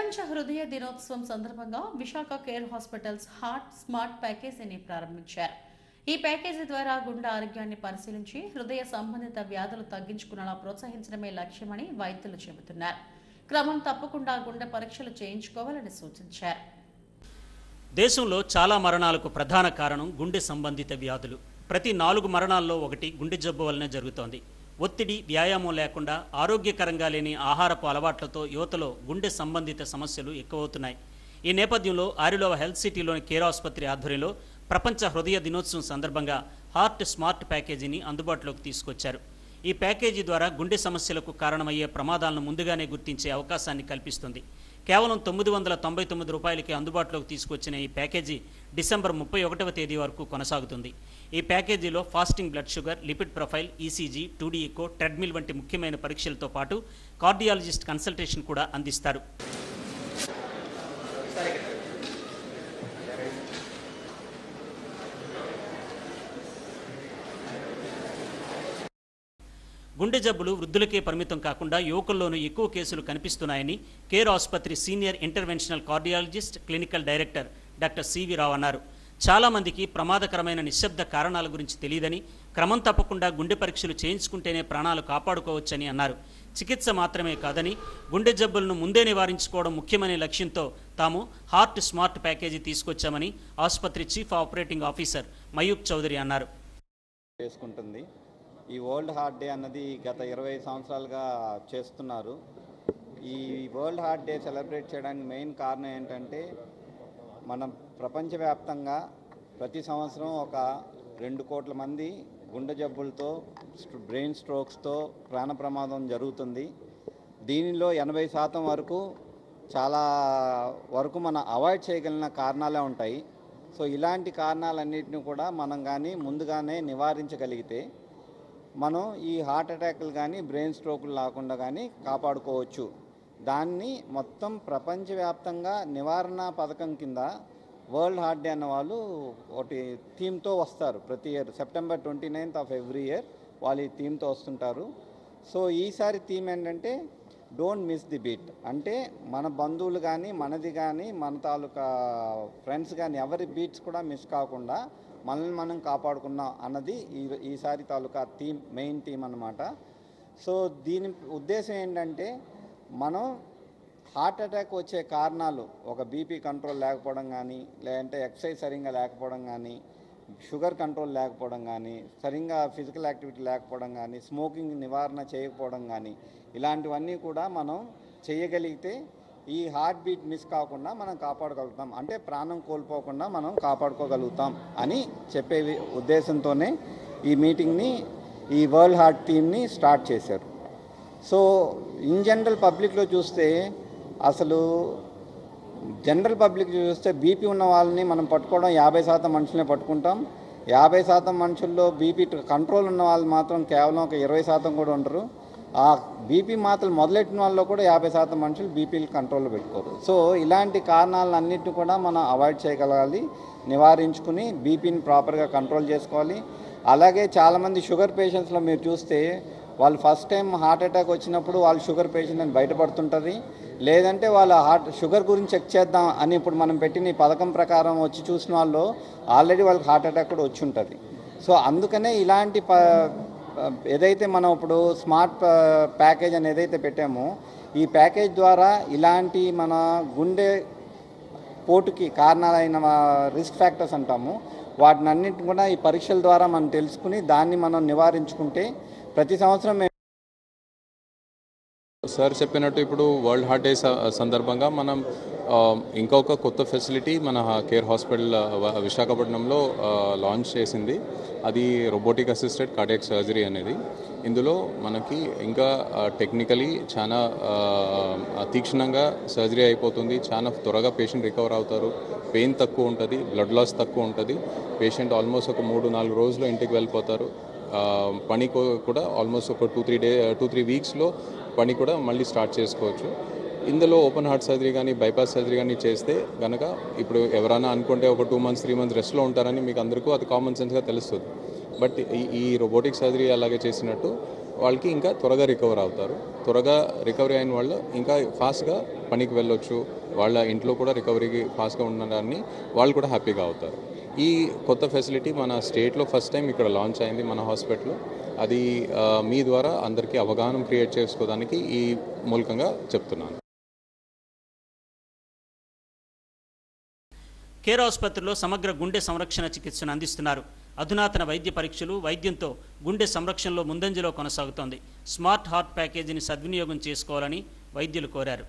ప్రపంచ హృదయ దినోత్సవం సందర్భంగా Visakha care hospitals heart smart ప్యాకేజీని ప్రారంభించారు. ఈ ప్యాకేజీ ద్వారా గుండె ఆరోగ్యాన్ని పరిశీలించి హృదయ సంబంధిత వ్యాధులు తగ్గించుకునేలా ప్రోత్సహించడమే లక్ష్యమని వైద్యులు చెబుతున్నారు. క్రమం తప్పకుండా గుండె పరీక్షలు చేయించుకోవాలని సూచించారు. దేశంలో చాలా మరణాలకు ప్రధాన కారణం గుండె సంబంధిత వ్యాధులు. ప్రతి 4 మరణాల్లో ఒకటి గుండె జబ్బు వల్లనే జరుగుతోంది. ఒత్తిడి, వ్యాయామం లేకుండా ఆరోగ్యకరంగా లేని ఆహారపు అలవాట్లతో యువతలో గుండె సంబంధిత సమస్యలు ఎక్కువవుతున్నాయి. ఈ నేపథ్యంలో ఆరిలోవ హెల్త్ సిటీలోని కేర్ ఆసుపత్రి ఆధ్వర్యంలో ప్రపంచ హృదయ దినోత్సవం సందర్భంగా హార్ట్ స్మార్ట్ ప్యాకేజీని అందుబాటులోకి తీసుకొచ్చారు. ఈ ప్యాకేజీ ద్వారా గుండె సమస్యలకు కారణమయ్యే ప్రమాదాలను ముందుగానే గుర్తించే అవకాశాన్ని కల్పిస్తుంది. కేవలం 999 రూపాయలకి అందుబాటులోకి తీసుకొచ్చిన ఈ ప్యాకేజీ డిసెంబర్ 31వ తేదీ వరకు కొనసాగుతుంది. ఈ ప్యాకేజీలో fasting blood sugar, lipid profile, ECG, 2D echo, treadmill వంటి ముఖ్యమైన పరీక్షలతో పాటు కార్డియాలజిస్ట్ కన్సల్టేషన్ కూడా అందిస్తారు. గుండె జబ్బులు వృద్ధులకే పరిమితం కాకుండా యువకుల్లోనూ ఎక్కువ కేసులు కనిపిస్తున్నాయని కేర్ ఆసుపత్రి senior interventional cardiologist, clinical director doctor CV Rao అన్నారు. చాలామందికి ప్రమాదకరమైన నిశ్శబ్ద కారణాల గురించి తెలియదని, క్రమం తప్పకుండా గుండె పరీక్షలు చేయించుకుంటేనే ప్రాణాలు కాపాడుకోవచ్చని అన్నారు. చికిత్స మాత్రమే కాదని గుండె జబ్బులను ముందే నివారించుకోవడం ముఖ్యమనే లక్ష్యంతో తాము హార్ట్ స్మార్ట్ ప్యాకేజీ తీసుకొచ్చామని ఆసుపత్రి చీఫ్ ఆపరేటింగ్ ఆఫీసర్ మయూబ్ చౌదరి అన్నారు. ఈ వరల్డ్ హార్ట్ డే అన్నది గత 20 సంవత్సరాలుగా చేస్తున్నారు. ఈ వరల్డ్ హార్ట్ డే సెలబ్రేట్ చేయడానికి మెయిన్ కారణం ఏంటంటే, మనం ప్రపంచవ్యాప్తంగా ప్రతి సంవత్సరం ఒక 2 కోట్ల మంది గుండె జబ్బులతో, బ్రెయిన్ స్ట్రోక్స్తో ప్రాణ ప్రమాదం జరుగుతుంది. దీనిలో 80% వరకు చాలా వరకు మనం అవాయిడ్ చేయగలిగిన కారణాలే ఉంటాయి. సో ఇలాంటి కారణాలన్నింటినీ కూడా మనం కానీ ముందుగానే నివారించగలిగితే మనం ఈ హార్ట్ అటాక్లు కానీ బ్రెయిన్ స్ట్రోకులు రాకుండా కానీ కాపాడుకోవచ్చు. దాన్ని మొత్తం ప్రపంచవ్యాప్తంగా నివారణ పథకం కింద వరల్డ్ హార్ట్ డే అన్న వాళ్ళు ఒకటి థీమ్తో వస్తారు. ప్రతి year September 29th of every year వాళ్ళు ఈ థీమ్తో వస్తుంటారు. సో ఈసారి థీమ్ ఏంటంటే డోంట్ మిస్ ది బీట్. అంటే మన బంధువులు కానీ, మనది కానీ, మన తాలూకా ఫ్రెండ్స్ కానీ ఎవరి బీట్స్ కూడా మిస్ కాకుండా మనల్ని మనం కాపాడుకున్నాం అన్నది ఈసారి తాలూకా థీమ్, మెయిన్ థీమ్ అన్నమాట. సో దీని ఉద్దేశం ఏంటంటే, మనం హార్ట్ అటాక్ వచ్చే కారణాలు ఒక బీపీ కంట్రోల్ లేకపోవడం కానీ, లేదంటే ఎక్సర్సైజ్ సరిగ్గా లేకపోవడం కానీ, షుగర్ కంట్రోల్ లేకపోవడం కానీ, సరిగ్గా ఫిజికల్ యాక్టివిటీ లేకపోవడం కానీ, స్మోకింగ్ నివారణ చేయకపోవడం కానీ, ఇలాంటివన్నీ కూడా మనం చేయగలిగితే ఈ హార్ట్ బీట్ మిస్ కాకుండా మనం కాపాడుకోగలుగుతాం. అంటే ప్రాణం కోల్పోకుండా మనం కాపాడుకోగలుగుతాం అని చెప్పే ఉద్దేశంతోనే ఈ మీటింగ్ని, ఈ వరల్డ్ హార్ట్ థీమ్ని స్టార్ట్ చేశారు. సో ఇన్ జనరల్ పబ్లిక్లో చూస్తే, అసలు జనరల్ పబ్లిక్ చూస్తే బీపీ ఉన్న వాళ్ళని మనం పట్టుకోవడం 50% మనుషులనే పట్టుకుంటాం. 50% మనుషుల్లో బీపీ కంట్రోల్ ఉన్న వాళ్ళు మాత్రం కేవలం ఒక 20% కూడా ఉండరు. ఆ బీపీ మాత్రలు మొదలెట్టిన వాళ్ళలో కూడా 50% మనుషులు బీపీలు కంట్రోల్లో పెట్టుకోరు. సో ఇలాంటి కారణాలన్నింటినీ కూడా మనం అవాయిడ్ చేయగలగాలి, నివారించుకుని బీపీని ప్రాపర్గా కంట్రోల్ చేసుకోవాలి. అలాగే చాలామంది షుగర్ పేషెంట్స్లో మీరు చూస్తే, వాళ్ళు ఫస్ట్ టైం హార్ట్ అటాక్ వచ్చినప్పుడు వాళ్ళు షుగర్ పేషెంట్ అని బయటపడుతుంటుంది. లేదంటే వాళ్ళ షుగర్ గురించి చెక్ చేద్దాం అని ఇప్పుడు మనం పెట్టిన ఈ పథకం ప్రకారం వచ్చి చూసిన వాళ్ళు ఆల్రెడీ వాళ్ళకి హార్ట్ అటాక్ కూడా వచ్చి ఉంటుంది. సో అందుకనే ఇలాంటి ఏదైతే మనం ఇప్పుడు స్మార్ట్ ప్యాకేజ్ అని ఏదైతే పెట్టామో, ఈ ప్యాకేజ్ ద్వారా ఇలాంటి మన గుండె పోటుకి కారణాలైన రిస్క్ ఫ్యాక్టర్స్ అంటాము, వాటిని అన్నింటిని కూడా ఈ పరీక్షల ద్వారా మనం తెలుసుకుని దాన్ని మనం నివారించుకుంటే ప్రతి సంవత్సరం సార్ చెప్పినట్టు ఇప్పుడు వరల్డ్ హార్ట్ డే సందర్భంగా మనం ఇంకొక కొత్త ఫెసిలిటీ మన కేర్ హాస్పిటల్ విశాఖపట్నంలో లాంచ్ చేసింది. అది రోబోటిక్ అసిస్టెడ్ కార్డియాక్ సర్జరీ అనేది. ఇందులో మనకి ఇంకా టెక్నికలీ చాలా తీక్షణంగా సర్జరీ అయిపోతుంది. చాలా త్వరగా పేషెంట్ రికవర్ అవుతారు. పెయిన్ తక్కువ ఉంటుంది, బ్లడ్ లాస్ తక్కువ ఉంటుంది. పేషెంట్ ఆల్మోస్ట్ ఒక 3-4 రోజుల్లో ఇంటికి వెళ్ళిపోతారు. పని కూడా ఆల్మోస్ట్ ఒక 2-3 వీక్స్లో పని కూడా మళ్ళీ స్టార్ట్ చేసుకోవచ్చు. ఇందులో ఓపెన్ హార్ట్ సర్జరీ కానీ, బైపాస్ సర్జరీ కానీ చేస్తే కనుక ఇప్పుడు ఎవరైనా అనుకుంటే ఒక 2 months 3 months రెస్ట్లో ఉంటారని మీకు అందరికీ అది కామన్ సెన్స్గా తెలుస్తుంది. బట్ ఈ రోబోటిక్ సర్జరీ అలాగే చేసినట్టు వాళ్ళకి ఇంకా త్వరగా రికవర్ అవుతారు. త్వరగా రికవరీ అయిన వాళ్ళు ఇంకా ఫాస్ట్గా పనికి వెళ్ళొచ్చు, వాళ్ళ ఇంట్లో కూడా రికవరీకి ఫాస్ట్గా ఉండడాన్ని వాళ్ళు కూడా హ్యాపీగా అవుతారు. ఈ కొత్త ఫెసిలిటీ మన స్టేట్లో ఫస్ట్ టైం ఇక్కడ లాంచ్ అయింది మన హాస్పిటల్. అది మీ ద్వారా అందరికీ అవగాహన క్రియేట్ చేసుకోవడానికి ఈ మూలకంగా చెప్తున్నాను. కేర్ ఆసుపత్రిలో సమగ్ర గుండె సంరక్షణ చికిత్సను అందిస్తున్నారు. అధునాతన వైద్య పరీక్షలు, వైద్యంతో గుండె సంరక్షణలో ముందంజలో కొనసాగుతోంది. స్మార్ట్ హార్ట్ ప్యాకేజీని సద్వినియోగం చేసుకోవాలని వైద్యులు కోరారు.